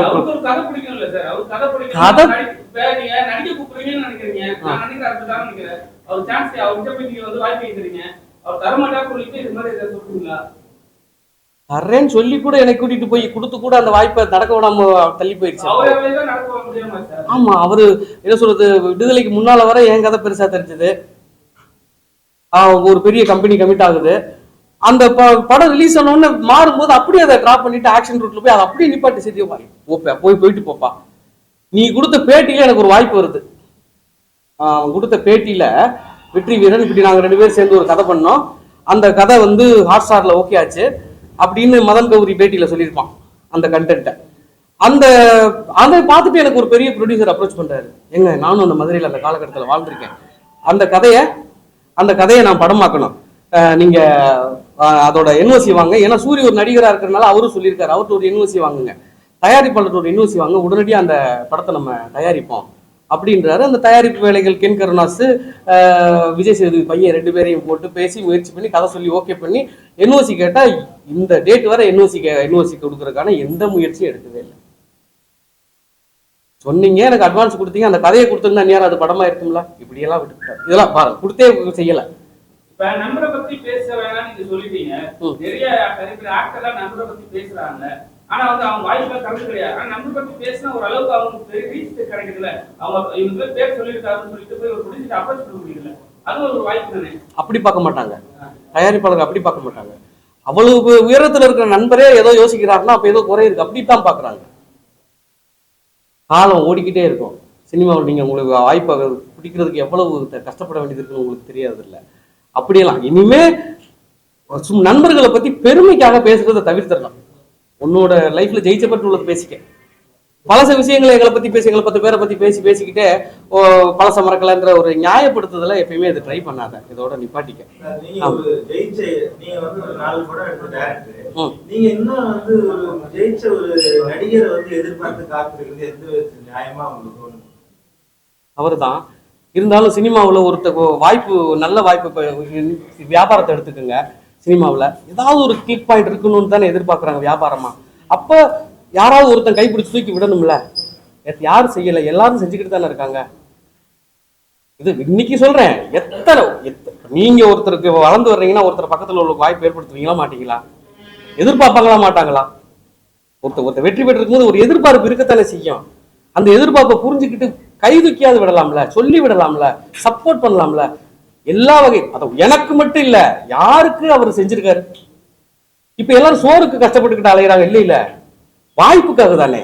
தர்றேன்னு சொல்லி கூட என்னை கூட்டிட்டு போய் கொடுத்து கூட அந்த வாய்ப்பை நடக்க விடாம தள்ளி போயிடுச்சு. ஆமா, அவரு என்ன சொல்றது, விடுதலைக்கு முன்னால வர என் கதை பெருசா தெரிஞ்சது, ஒரு பெரிய கம்பெனி கமிட் ஆகுது, அந்த படம் ரிலீஸ் ஆனோன்னு மாறும்போது அப்படியே அதை டிராப் பண்ணிட்டு ஆக்ஷன் ரூட்ல போய் அதை அப்படியே நிப்பாட்டி சரி போயிட்டு போப்பா. நீ கொடுத்த பேட்டியில எனக்கு ஒரு வாய்ப்பு வருது. கொடுத்த பேட்டியில வெற்றி வீரன் இப்படி நாங்க 2 பேரும் சேர்ந்து ஒரு கதை பண்ணோம், அந்த கதை வந்து ஹாட் ஸ்டார்ல ஓகே ஆச்சு அப்படின்னு மதன் கௌரி பேட்டியில சொல்லியிருப்பான் அந்த கண்டென்ட்டை. அதை பார்த்துட்டு எனக்கு ஒரு பெரிய ப்ரொடியூசர் அப்ரோச் பண்றாரு, எங்க நானும் அந்த மதுரையில் அந்த காலகட்டத்தில் வாழ்ந்திருக்கேன், அந்த கதையை நான் படமாக்கணும், நீங்க அதோட என்ஓசி வாங்க. ஏன்னா சூரிய ஒரு நடிகராக இருக்கிறனால அவரும் சொல்லியிருக்காரு, அவர்கிட்ட ஒரு என்ஓசி வாங்குங்க, தயாரிப்பாளர் ஒரு என்ஓசி வாங்க, உடனடியாக அந்த படத்தை நம்ம தயாரிப்போம் அப்படின்றாரு. அந்த தயாரிப்பு வேலைகள் கென் கருணாஸ், விஜய் சேதுபதி பையன் 2 பேரையும் போட்டு பேசி முயற்சி பண்ணி கதை சொல்லி ஓகே பண்ணி என்ஓசி கேட்டா இந்த டேட் வரை என்ஓசி கொடுக்கறதுக்கான எந்த முயற்சியும் எடுக்கவே இல்லை. சொன்னீங்க, எனக்கு அட்வான்ஸ் கொடுத்தீங்க, அந்த கதையை கொடுத்துருந்தா நேரம் அது படமா இருக்கும்ல. இப்படியெல்லாம் விட்டுட்டாரு. இதெல்லாம் பாருங்க, கொடுத்தே செய்யல. இப்ப நம்பரை பத்தி பேச வேணாம் நீங்க சொல்லிட்டீங்க. நிறைய ஆக்டர்லாம் நம்பரை பத்தி பேசுறாங்க. ஆனா வந்து அவங்க வாய்ப்புல கலந்து கிடையாது. ஆனா நம்பரை பத்தி பேசினா ஒரு அளவுக்கு அவங்களுக்கு ரீச் கிடைக்குதுல. அவங்க இவங்க பேர் சொல்லியிருக்காருன்னு சொல்லிட்டு போய் ஒரு முடிச்சுட்டு அப்ரோச் பண்ண முடியல. அது ஒரு வாய்ப்பு தானே. அப்படி பார்க்க மாட்டாங்க தயாரிப்பாளர்கள், அப்படி பார்க்க மாட்டாங்க. அவ்வளவு உயரத்துல இருக்கிற நண்பரே ஏதோ யோசிக்கிறாருன்னா அப்ப ஏதோ குறை இருக்கு, அப்படித்தான் பாக்குறாங்க. காலம் ஓடிக்கிட்டே இருக்கும். சினிமாவில் நீங்க உங்களுக்கு வாய்ப்பை பிடிக்கிறதுக்கு எவ்வளவு கஷ்டப்பட வேண்டியது இருக்குன்னு உங்களுக்கு தெரியாது இல்லை. அப்படியெல்லாம் இனிமே நண்பர்களை பத்தி பெருமைக்காக பேசுறதை தவிர்த்திடலாம். உன்னோட லைஃப்ல ஜெயிச்சப்பட்டு உள்ளது பேசிக்க. பழச விஷயங்களை எங்களை பத்தி பேசி, எங்களை 10 பேரை பத்தி பேசிக்கிட்டே பழச மறக்கலன்ற ஒரு நியாயப்படுத்துதல எப்பயுமே இது ட்ரை பண்ணாத. இதோட நிப்பாட்டிக்க. நீங்க ஒரு ஜெயிச்ச, நீங்க வந்து ஒரு 4 படம் எடுத்த டைரக்டர், நீங்க இன்னும் வந்து ஒரு ஜெயிச்ச ஒரு நடிகரை வந்து எதிர்பார்த்து காத்திருக்கிறது எந்த நியாயமா உங்களுக்கு தோணுது? அவர்தான். இருந்தாலும் சினிமாவில் வாய்ப்பு, நல்ல வாய்ப்பு, வியாபாரத்தை எடுத்துக்கோங்க. சினிமாவில் ஏதாவது ஒரு கிளிக் பாயிண்ட் இருக்கணும்னு தானே எதிர்பார்க்குறாங்க வியாபாரமா. அப்போ யாராவது ஒருத்தன் கைப்பிடிச்சு தூக்கி விடணும்ல. யாரும் செய்யலை, எல்லாரும் செஞ்சுக்கிட்டு தானே இருக்காங்க. இது இன்னைக்கு சொல்றேன். நீங்க ஒருத்தருக்கு வளர்ந்து வர்றீங்கன்னா ஒருத்தர் பக்கத்துல உள்ள வாய்ப்பு ஏற்படுத்துவீங்களா மாட்டீங்களா? எதிர்பார்ப்பாங்களா மாட்டாங்களா? ஒருத்தர் வெற்றி பெற்றிருக்கும் போது ஒரு எதிர்பார்ப்பு இருக்கத்தானே செய்யும். அந்த எதிர்பார்ப்பை புரிஞ்சுக்கிட்டு கை தூக்கியாவது விடலாம்ல, சொல்லி விடலாம்ல, சப்போர்ட் பண்ணலாம்ல. எல்லா வகை, எனக்கு மட்டும் இல்ல, யாருக்கு அவர் செஞ்சிருக்காரு. இப்ப எல்லாரும் சோறுக்கு கஷ்டப்பட்டுக்கிட்டு அலையிறாங்க. இல்ல வாய்ப்புக்காக தானே.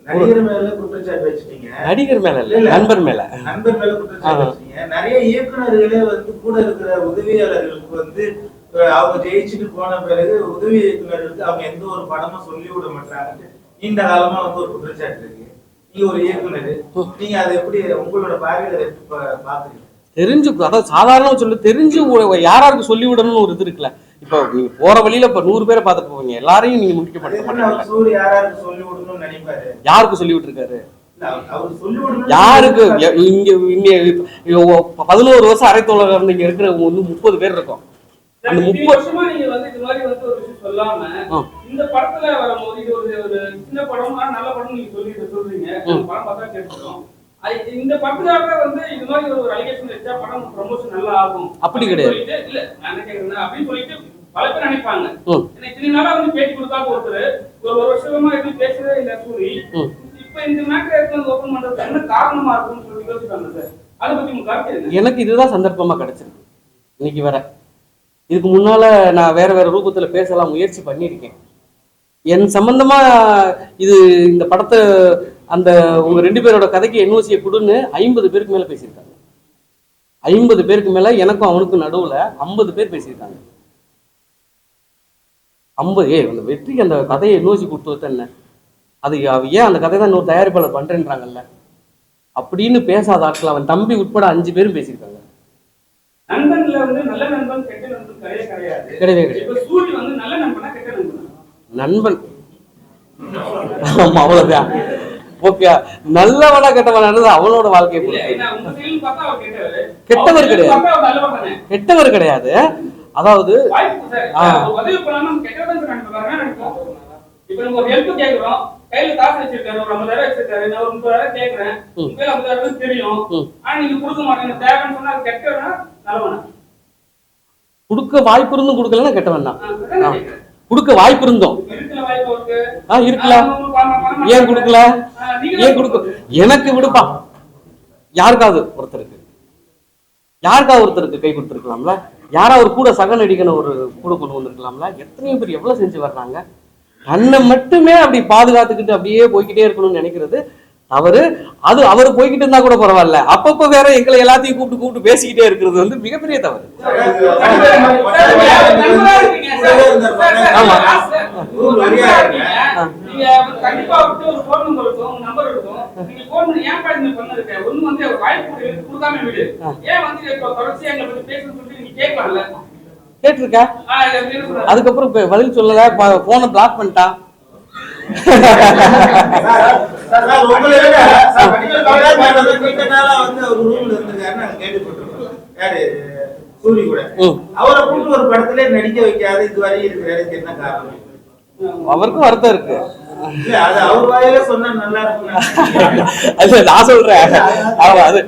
நடிகர் மேல குற்றச்சாட்டு வச்சுட்டீங்க. நடிகர் மேல இல்ல, நண்பர் மேல குற்றச்சாட்டு வச்சுட்டீங்க. நிறைய இயக்குநர்களே வந்து கூட இருக்கிற உதவியாளர்களுக்கு வந்து அவங்க ஜெயிச்சுட்டு போன பிறகு உதவி இயக்குநர்களுக்கு அவங்க எந்த ஒரு படமும் சொல்லி விட மாட்டாங்க. நீண்ட காலமா வந்து ஒரு குற்றச்சாட்டு இருக்கு. நீங்க ஒரு இயக்குனர், நீங்க அதை எப்படி உங்களோட பார்வையில பாக்குறீங்க? தெரிஞ்சு, அதாவது சாதாரண சொல்லு, தெரிஞ்சு யாராருக்கு சொல்லி விடணும்னு ஒரு இது இருக்குல்ல. இப்ப நீங்க போற வழியில இப்ப 100 பேரை பார்த்துட்டு போவீங்க, எல்லாரையும் நீங்க முடிக்க மாட்டீங்க. யாருக்கு சொல்லி விட்டுருக்காரு? யாருக்கு? இங்க 11 வருஷம் அரைத்தோழர் இருந்து இங்க இருக்கிற 30 பேர் இருக்கும். அந்த 30 வருஷமா நீங்க வந்து இது மாதிரி வந்து ஒரு விஷயம் சொல்லாம இந்த படத்துல வரும்போது இது ஒரு சின்ன படம், நல்ல படம் நீங்க சொல்றீங்க. படம் பார்த்தா கேட்டுறோம். இந்த படத்துக்காக வந்து இது மாதிரி ஒரு அலிகேஷன் வச்சா படம் ப்ரமோஷன் நல்லா ஆகும் அப்படி கிடையாது. இல்ல நான் கேக்குறேன் அப்படின்னு சொல்லிட்டு பல பேர் நினைப்பாங்க. எனக்கு இத்தனை நாளா வந்து பேட்டி கொடுத்தாங்க ஒருத்தர், ஒரு வருஷமா எதுவும் பேசவே இல்லை சூரி. இப்ப இந்த மேட்டர் எடுத்து ஓபன் பண்றது என்ன காரணமா இருக்கும்னு சொல்லி யோசிப்பாங்க சார். அதை பத்தி உங்க கருத்து என்ன? எனக்கு இதுதான் சந்தர்ப்பமா கிடைச்சிருக்கு. இன்னைக்கு வர இதுக்கு முன்னால நான் வேற ரூபத்துல பேசலாம் முயற்சி பண்ணியிருக்கேன். என் சம்பந்தமா இது இந்த படத்தை அந்த உங்க 2 பேரோட கதைக்கு என்ஓசியை கொடுன்னு 50 பேருக்கு மேல பேசியிருக்காங்க. 50 பேருக்கு மேல எனக்கும் அவனுக்கும் நடுவுல 50 பேர் பேசியிருக்காங்க. 50 அந்த வெற்றிக்கு அந்த கதையை என்ஓசி கொடுத்து என்ன அது ஏன் அந்த கதை தான் இன்னொரு தயாரிப்பாளர் பண்றேன்றாங்கல்ல அப்படின்னு பேசாத ஆட்கள் அவன் தம்பி உட்பட 5 பேரும் பேசியிருக்காங்க. நண்பன்ல வந்து நல்ல நண்பன் கெட்ட நண்பன் கிடையவே கிடையாது. இப்ப சூரி வந்து நல்ல நண்பனா கெட்ட நண்பனா? நண்பன். அவ்வளவுதான். ஓகே, நல்லவனா கெட்டவனானது அவனோட வாழ்க்கையை கெட்டவர் கிடையாது, கெட்டவர் கிடையாது. அதாவது இப்ப நம்ம ஒரு ஹெல்ப் கேக்குறோம், கையில காசு வச்சிருக்காரு, ஒரு 50,000 வச்சிருக்காரு, நான் ஒரு 30,000 கேக்குறேன், உங்க 50,000 தெரியும், ஆனா நீங்க கொடுக்க மாட்டீங்க, தேவைன்னு சொன்னா அது கெட்டவனா நல்லவனா? கொடுக்க வாய்ப்பு இருந்தும் கொடுக்கலன்னா கெட்டவன் தான். கொடுக்க வாய்ப்பு இருந்தோம் இருக்குல்ல, ஏன் கொடுக்கல? ஏன் கொடுக்க? எனக்கு விடுப்பா, யாருக்காவது ஒருத்தருக்கு கை கொடுத்துருக்கலாம்ல, யாராவது கூட சக நடிகனை ஒரு கூட கொண்டு வந்திருக்கலாம்ல. எத்தனையோ பேர் எவ்வளவு செஞ்சு வர்றாங்க. தன்னை மட்டுமே அப்படி பாதுகாத்துக்கிட்டு அப்படியே போய்கிட்டே இருக்கணும்னு நினைக்கிறது தவறு. அது அவர் போய்கிட்டு இருந்தா கூட பரவாயில்ல, அப்பப்ப வேற எங்களை எல்லாத்தையும் கூப்பிட்டு பேசிக்கிட்டே இருக்கிறது வந்து மிகப்பெரிய தவறு. ஆமா, கண்டிப்பா ஒரு போன் நம்பர் இருக்கும், நம்பர் இருக்கும், நீங்க போன் பண்ணி ஏன் பாருங்க பண்ணிருக்க ஒண்ணு வந்து வாய்ப்பு கொடுக்காம விடு, ஏன் வந்து தொடர்ச்சியா எங்களை பத்தி பேசணும்னு சொல்லி நீங்க கேட்கலாம்ல. கேட்டிருக்க, அதுக்கப்புறம் பதில் சொல்லல, போனை பிளாக் பண்ணிட்டான். நீண்ட நாளா வந்து அவர் ரூம்ல இருந்திருக்காருன்னு நாங்க கேள்விப்பட்டிருக்கோம். யாரு சூரி கூட அவரை கூட்டு ஒரு படத்திலே நடிக்க வைக்காத இதுவரை இருக்கிறதுக்கு என்ன காரணம்? அவருக்கும் வருத்தம் இருக்கு. இல்ல அது அவர் வாயில சொன்னா நல்லா இருக்கும். அது நான் சொல்றேன். அது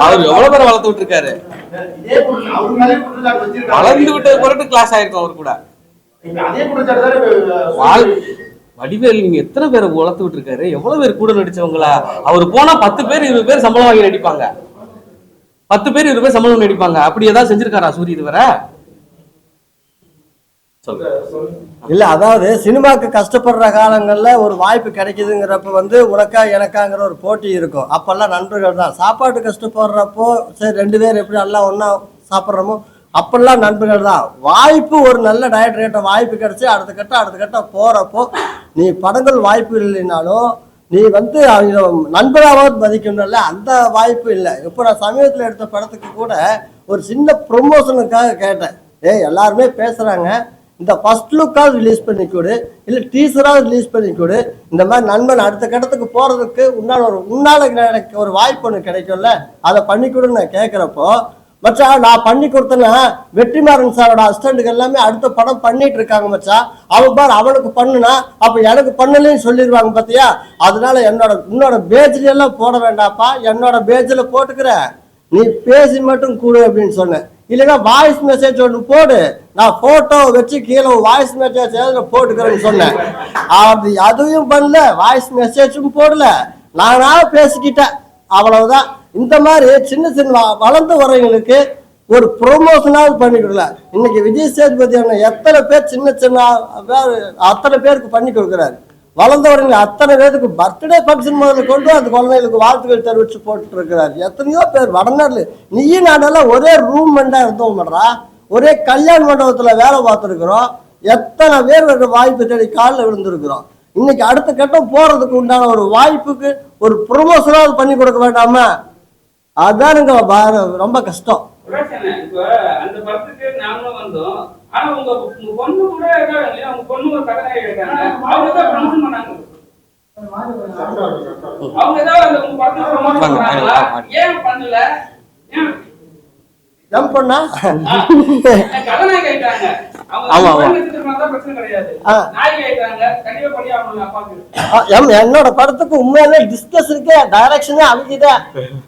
அவர் எவ்வளவு பேரை வளர்த்து விட்டு இருக்காரு. வளர்ந்து விட்டது பொருட்டு கிளாஸ் ஆயிருக்கும் அவர் கூட. வடிவேல் நீங்க எத்தனை பேரை வளர்த்து விட்டு இருக்காரு, எவ்வளவு பேர் கூட நடிச்சவங்களா. அவர் போனா 10 பேர் 20 பேர் சம்பளம் வாங்கி நடிப்பாங்க. 10 பேர் 20 பேர் சம்பளம் நடிப்பாங்க. அப்படி ஏதாவது செஞ்சிருக்காரா சூரி இதுவரை? இல்ல, அதாவது சினிமாக்கு கஷ்டப்படுற காலங்கள்ல ஒரு வாய்ப்பு கிடைக்குதுங்கிறப்ப வந்து உனக்கா எனக்காங்கிற ஒரு போட்டி இருக்கும். அப்பெல்லாம் நண்பர்கள் தான். சாப்பாட்டு கஷ்டப்படுறப்போ சரி 2 பேர் எப்படி எல்லாம் ஒண்ணா சாப்பிட்றோமோ அப்பெல்லாம் நண்பர்கள் தான். வாய்ப்பு ஒரு நல்ல டைரக்டர்கிட்ட வாய்ப்பு கிடைச்சி அடுத்த கட்டம் போறப்போ நீ படங்கள் வாய்ப்பு இல்லைனாலும் நீ வந்து அவங்க நண்பராவது மதிக்கணும்ல, அந்த வாய்ப்பு இல்லை. இப்போ நான் சமீபத்தில் எடுத்த படத்துக்கு கூட ஒரு சின்ன ப்ரொமோஷனுக்காக கேட்டேன். எல்லாருமே பேசுறாங்க, இந்த ஃபர்ஸ்ட் லுக்காவது ரிலீஸ் பண்ணி கொடு, இல்லை டீசராவது ரிலீஸ் பண்ணி கொடு, இந்த மாதிரி நண்பன் அடுத்த கட்டத்துக்கு போறதுக்கு உன்னால எனக்கு ஒரு வாய்ப்பு ஒன்று கிடைக்கும்ல, அதை பண்ணி கொடுன்னு நான் கேட்குறப்போ, மச்சா நான் பண்ணி கொடுத்தேன்னா வெற்றிமாறன் சாரோட அசிஸ்டண்ட்டுக்கு எல்லாமே அடுத்த படம் பண்ணிட்டு இருக்காங்க மச்சா, அவன் பார் அவனுக்கு பண்ணுனா அப்ப எனக்கு பண்ணலன்னு சொல்லிடுவாங்க பாத்தியா. அதனால உன்னோட பேஜ்ல எல்லாம் போட வேண்டாப்பா, என்னோட பேஜ்ல போட்டுக்கிற, நீ பேசி மட்டும் கூடு அப்படின்னு சொன்னேன். இல்லைன்னா வாய்ஸ் மெசேஜ் ஒன்று போடு, நான் போட்டோ வச்சு கீழே வாய்ஸ் மெசேஜ் போட்டுக்கிறேன்னு சொன்னேன். அதுவும் பண்ணல, வாய்ஸ் மெசேஜும் போடல, நானா பேசிக்கிட்டேன், அவ்வளவுதான். இந்த மாதிரி சின்ன சின்ன வளர்ந்து வரவங்களுக்கு ஒரு ப்ரொமோஷனாவது பண்ணி கொடுக்கல. இன்னைக்கு விஜய் சேதுபதி எத்தனை பேர் சின்ன அத்தனை பேருக்கு பண்ணி கொடுக்குறாரு. வளர்ந்தவர்கள் அத்தனை பேருக்கு பர்த்டே ஃபங்க்ஷன் முதல்ல கொண்டு அந்த குழந்தைகளுக்கு வாழ்த்துக்கள் தெரிவிச்சு போட்டு இருக்கிறாரு. எத்தனையோ பேர் வடநாடு நீயும் நாடெல்லாம் ஒரே ரூம் மெண்டா இருந்தோம் பண்றா, ஒரே கல்யாண மண்டபத்துல வேலை பார்த்துருக்குறோம். எத்தனை பேர் வாய்ப்பு தேடி காலில் விழுந்திருக்கிறோம். இன்னைக்கு அடுத்த கட்டம் போறதுக்கு உண்டான ஒரு வாய்ப்புக்கு ஒரு ப்ரொமோஷனாவது பண்ணி கொடுக்க வேண்டாமா? அதானுங்க ரொம்ப கஷ்டம். அந்த படத்துக்கு நாங்களும் வந்தோம். ஆனா உங்க பொண்ணு கூட உங்க பொண்ணு ஒரு கதாநாயகி இருக்காங்க, அவங்க தான் ப்ரமோஷன் பண்ணாங்க. அவங்க ஏதாவது உங்க படத்தை ப்ரமோட் பண்றாங்களா? ஏன் பண்ணல? ஏன் பண்ணா கதாநாயகி ஆயிட்டாங்க. என்னோட படத்துக்கு உண்மையாலே டிஸ்கஸ் இருக்கே, டைரக்ஷனே அவங்கிட்ட.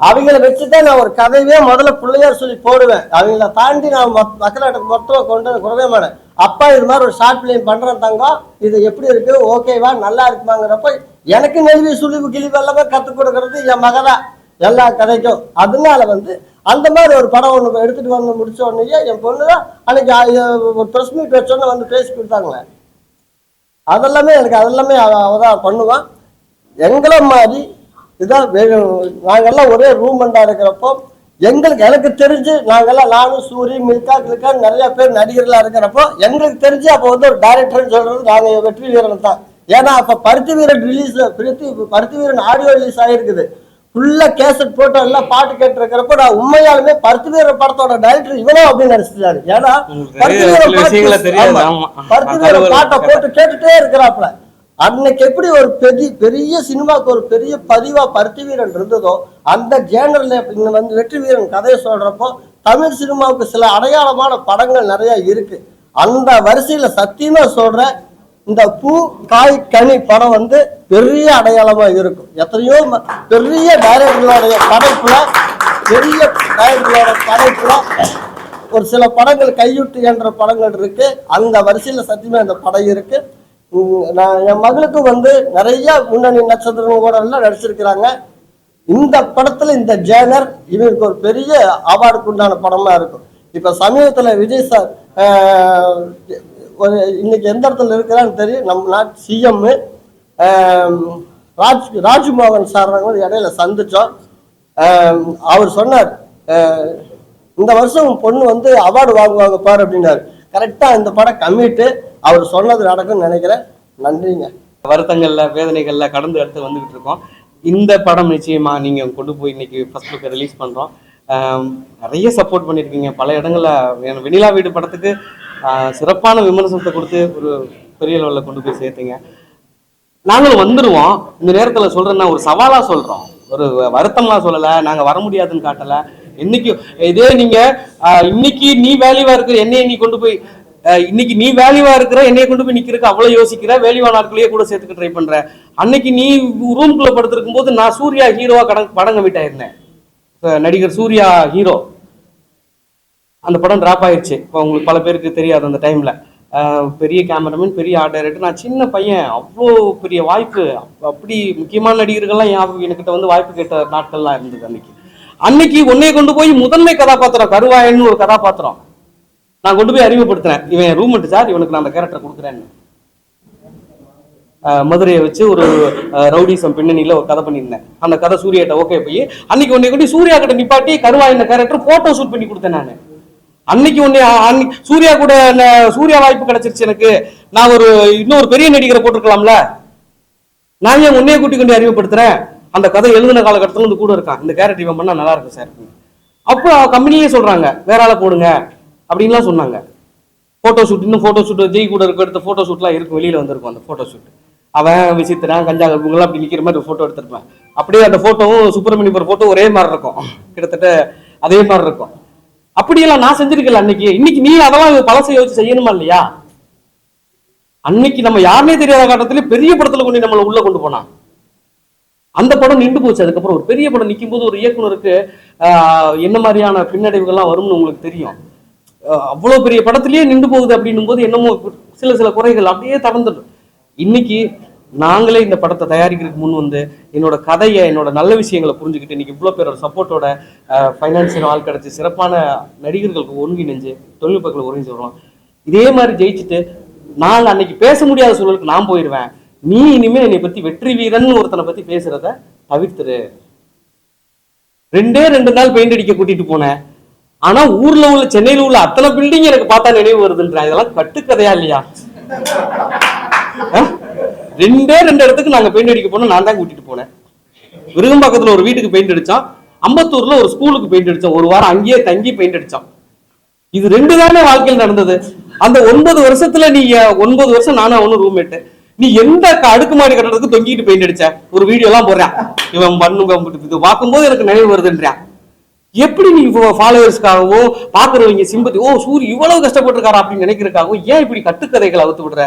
அவங்கள வச்சுதான் நான் ஒரு கதையே முதல்ல பிள்ளையார் சொல்லி போடுவேன். அவங்கள தாண்டி நான் மக்களாட்டுக்கு மொத்தம் கொண்டு குறவே மாட்டேன். அப்பா இது மாதிரி ஒரு ஷார்ட் பிலிம் பண்றேன் தங்கம், இது எப்படி இருக்கு, ஓகேவா, நல்லா இருக்குமாங்கிறப்ப எனக்கு நெல்வி சுழிவு கிழிவு எல்லாமே கற்றுக் கொடுக்கறது என் மகதான் எல்லா கதைக்கும். அதனால அந்த மாதிரி ஒரு படம் ஒன்று எடுத்துட்டு வந்து முடிச்ச உடனே என் பொண்ணு தான் அன்னைக்கு ஒரு ப்ரெஸ் மீட் வச்சோன்னு வந்து பேசி கொடுத்தாங்களே. அதெல்லாமே அவதான் பண்ணுவான். எங்களை மாதிரி இதான் நாங்கெல்லாம் ஒரே ரூமெண்டா இருக்கிறப்போ எனக்கு தெரிஞ்சு நாங்கெல்லாம் நானும் சூரி மில்கா கில்கா நிறைய பேர் நடிகர்களா இருக்கிறப்போ எங்களுக்கு தெரிஞ்சு அப்போ ஒரு டைரக்டர்னு சொல்றது நாங்க வெற்றி வீரன் தான். ஏன்னா அப்ப பருத்தி வீரன் பருத்தி வீரன் ஆடியோ ரிலீஸ் ஆகிருக்குது. ஃபுல்லா கேசட் போட்டோ எல்லாம் பாட்டு கேட்டு இருக்கிறப்ப நான் உண்மையாலுமே பருத்தி வீரர் படத்தோட டைரக்டர் இவனோ அப்படின்னு நினைச்சிட்டாரு. ஏன்னா பருத்தி வீரர் பாட்டை போட்டு கேட்டுட்டே இருக்கிறாப்புல. அன்னைக்கு எப்படி ஒரு பெரிய சினிமாவுக்கு ஒரு பெரிய பதிவா பருத்தி வீரன் இருந்ததோ அந்த ஜேனர்ல வெற்றி வீரன் கதையை சொல்றப்போ தமிழ் சினிமாவுக்கு சில அடையாளமான படங்கள் நிறைய இருக்கு. அந்த வரிசையில சத்தியமா சொல்ற இந்த பூ காய் கனி படம் பெரிய அடையாளமா இருக்கும். எத்தனையோ பெரிய டைரக்டர்களுடைய படைப்புல ஒரு சில படங்கள் கையுட்டு என்ற படங்கள் இருக்கு. அந்த வரிசையில சத்தியமா இந்த படம் இருக்கு. நான் என் மகளுக்கு நிறைய முன்னணி நட்சத்திரங்கள் கூட எல்லாம் நடிச்சிருக்கிறாங்க. இந்த படத்துல இந்த ஜேனர் இவருக்கு ஒரு பெரிய அவார்டுக்கு உண்டான படமா இருக்கும். இப்ப சமீபத்துல விஜய் சார் இன்னைக்கு எந்த இடத்துல இருக்கிறான்னு தெரியும், நம்ம நாட்டு சிஎம் ராஜ்மோகன் சார் இடையில சந்திச்சோம். அவர் சொன்னார், இந்த வருஷம் பொண்ணு அவார்டு வாங்குவாங்க பாரு அப்படின்னாரு. கரெக்டா இந்த படம் கம்மிட்டு அவர் சொன்னது நடக்கும்னு நினைக்கிறேன். நன்றிங்க. வருத்தங்கள்ல வேதனைகள்ல கடந்து அடுத்து வந்துகிட்டு இருக்கோம். இந்த படம் நிச்சயமா நீங்க கொண்டு போய் இன்னைக்கு ஃபர்ஸ்ட் லுக் ரிலீஸ் பண்றோம். நிறைய சப்போர்ட் பண்ணியிருக்கீங்க பல இடங்கள்ல. வெண்ணிலா வீடு படத்துக்கு சிறப்பான விமர்சனத்தை கொடுத்து ஒரு பெரிய லெவலில் கொண்டு போய் சேர்த்தீங்க. நாங்களும் வந்துடுவோம். இந்த நேரத்தில் சொல்கிறேன்னா ஒரு சவாலாக சொல்கிறோம், ஒரு வருத்தமாக சொல்லலை, நாங்கள் வர முடியாதுன்னு காட்டலை. இன்னைக்கு இதே நீங்கள் இன்னைக்கு நீ வேல்யூவா இருக்கிற என்னையை நீ கொண்டு போய் இன்னைக்கு நீ வேல்யூவா இருக்கிற என்னைய கொண்டு போய் நிக்கிறதுக்கு அவ்வளோ யோசிக்கிற, வேல்யூவா நாட்களையே கூட சேர்த்துக்க ட்ரை பண்ற. அன்னைக்கு நீ ரூம்குள்ள படுத்திருக்கும் போது நான் சூர்யா ஹீரோவா படம் கமிட் ஆயிருந்தேன். நடிகர் சூர்யா ஹீரோ, அந்த படம் டிராப் ஆயிடுச்சு. இப்போ உங்களுக்கு பல பேருக்கு தெரியாது. அந்த டைம்ல பெரிய கேமராமேன், பெரிய ஆர்ட் டைரக்டர், நான் சின்ன பையன், அவ்வளோ பெரிய வாய்ப்பு. அப்படி முக்கியமான நடிகர்கள்லாம் என்கிட்ட வந்து வாய்ப்பு கேட்ட நாட்கள்லாம் இருந்தது. அன்னைக்கு உன்னைய கொண்டு போய் முதன்மை கதாபாத்திரம் கருவாயன்னு ஒரு கதாபாத்திரம் நான் கொண்டு போய் அறிமுகப்படுத்துறேன். இவன் ரூம்மேட் சார், இவனுக்கு நான் அந்த கேரக்டர் கொடுக்குறேன்னு. மதுரையை வச்சு ஒரு ரவுடிசம் பின்னணியில ஒரு கதை பண்ணியிருந்தேன். அந்த கதை சூர்யாட்ட ஓகே போய் அன்னைக்கு உன்னை கொண்டு சூர்யா கிட்ட நிப்பாட்டி கருவாயின் கேரக்டர் போட்டோ ஷூட் பண்ணி கொடுத்தேன் நான். அன்னைக்கு சூர்யா கூட சூர்யா வாய்ப்பு கிடைச்சிருச்சு எனக்கு. நான் ஒரு இன்னொரு பெரிய நடிகரை போட்டிருக்கலாம்ல, நான் ஏன் உன்னைய கூட்டி கொண்டு அறிமுகப்படுத்துறேன். அந்த கதை எழுதின காலகட்டத்தில் வந்து கூட இருக்கான், இந்த கேரக்டர் இவன் பண்ணா நல்லா இருக்கும் சார். அப்போ கம்பெனியே சொல்றாங்க வேற ஆளை போடுங்க அப்படின்லாம் சொன்னாங்க. போட்டோ ஷூட், இன்னும் போட்டோ ஷூட் ஜெய் கூட இருக்க எடுத்த போட்டோ ஷூட்லாம் இருக்கும், வெளியில வந்திருக்கும் அந்த போட்டோ ஷூட். அவன் விசித்திரன் கஞ்சா கல்புங்கெல்லாம் அப்படி நிற்கிற மாதிரி ஒரு போட்டோ எடுத்திருப்பேன். அப்படியே அந்த போட்டோவும் சுப்பிரமணியம் போட்டோ ஒரே மாதிரி இருக்கும், கிட்டத்தட்ட அதே மாதிரி இருக்கும். அப்படியெல்லாம் நான் செஞ்சிருக்கல அன்னைக்கு. இன்னைக்கு நீ அதெல்லாம் பழசை யோசிச்சு செய்யணுமா இல்லையா? அன்னைக்கு நம்ம யாருனே தெரியாத காலத்துல பெரிய படத்துல கொண்டு நம்மளை உள்ள கொண்டு போனான். அந்த படம் நின்று போச்சு. அதுக்கப்புறம் ஒரு பெரிய படம் நிற்கும் போது ஒரு இயக்குனருக்கு என்ன மாதிரியான பின்னடைவுகள்லாம் வரும்னு உங்களுக்கு தெரியும். அவ்வளோ பெரிய படத்திலேயே நின்று போகுது அப்படின்னும் போது என்னமோ சில குறைகள் அப்படியே தடந்துடும். இன்னைக்கு நாங்களே இந்த படத்தை தயாரிக்கிறதுக்கு முன் வந்து என்னோட கதையை, என்னோட நல்ல விஷயங்களை புரிஞ்சுக்கிட்டு இன்னைக்கு இவ்வளோ பேரோட சப்போர்ட்டோட ஃபைனான்சியல் ஆள் கிடச்சி சிறப்பான நடிகர்களுக்கு ஒருங்கிணைஞ்சு தொழில்நுட்பங்களை ஒருங்கிணைஞ்சு வருவோம். இதே மாதிரி ஜெயிச்சுட்டு நான் அன்னைக்கு பேச முடியாத சூழலுக்கு நான் போயிடுவேன். நீ இனிமே என்னை பத்தி வெற்றி வீரன் ஒருத்தனை பத்தி பேசுறத தவிர்த்துரு. 2 நாள் பெயிண்ட் அடிக்க கூட்டிட்டு போனேன். ஆனா ஊர்ல உள்ள சென்னையில உள்ள அத்தனை பில்டிங் எனக்கு பார்த்தா நினைவு வருதுன்றான். இதெல்லாம் கட்டுக்கதையா இல்லையா? 2 இடத்துக்கு நாங்க பெயிண்ட் அடிக்க போனோம், நான் தான் கூட்டிட்டு போனேன். விருகம்பாக்கத்துல ஒரு வீட்டுக்கு பெயிண்ட் அடிச்சோம், அம்பத்தூர்ல ஒரு ஸ்கூலுக்கு பெயிண்ட் அடிச்சோம், ஒரு வாரம் அங்கேயே தங்கி பெயிண்ட் அடிச்சோம். இது 2 தானே வாழ்க்கையில் நடந்தது. அந்த 9 வருஷத்துல நீ 9 வருஷம் நானும் அவனும் ரூம்மேட்டு. நீ எந்த அடுக்குமாடி கட்டடத்துக்கு தொங்கிட்டு பெயிண்ட் அடிச்ச? ஒரு வீடியோ எல்லாம் போடுறான், இவன் இது பார்க்கும்போது எனக்கு நினைவு வருதுன்றான். எப்படி நீ ஃபாலோவர்ஸ்க்காகவும் பாக்குறவங்க சிம்பத்தி, ஓ சூரிய இவ்வளவு கஷ்டப்பட்டிருக்காரா அப்படின்னு நினைக்கிறதுக்காகவும் ஏன் இப்படி கட்டுக்கதைகளை அவுத்து விடுற?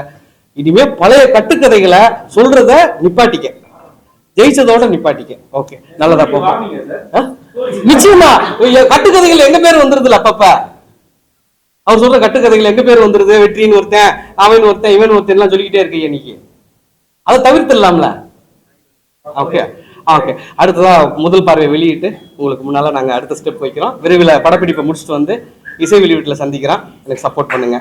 இனிமே பழைய கட்டுக்கதைகளை சொல்றத நிப்பாட்டிக்க, ஜெயிச்சதோட நிப்பாட்டிக்க. ஓகே, நல்லதா போகும். நிச்சயமா கட்டுக்கதைகள் எங்க பேர் வந்துருதுல அப்பப்ப. அவர் சொல்ற கட்டுக்கதைகள் எங்க பேர் வந்துருது, வெற்றின்னு ஒருத்தன், அவன் ஒருத்தன், இவன் ஒருத்தன் எல்லாம் சொல்லிக்கிட்டே இருக்கு. இன்னைக்கு அதை தவிர்த்துடலாம்ல. ஓகே ஓகே, அடுத்ததா முதல் பார்வை வெளியிட்டு உங்களுக்கு முன்னால நாங்க அடுத்த ஸ்டெப் வைக்கிறோம். விரைவில் படப்பிடிப்பை முடிச்சுட்டு வந்து இசை வெளியீட்டுல சந்திக்கிறோம். எனக்கு சப்போர்ட் பண்ணுங்க.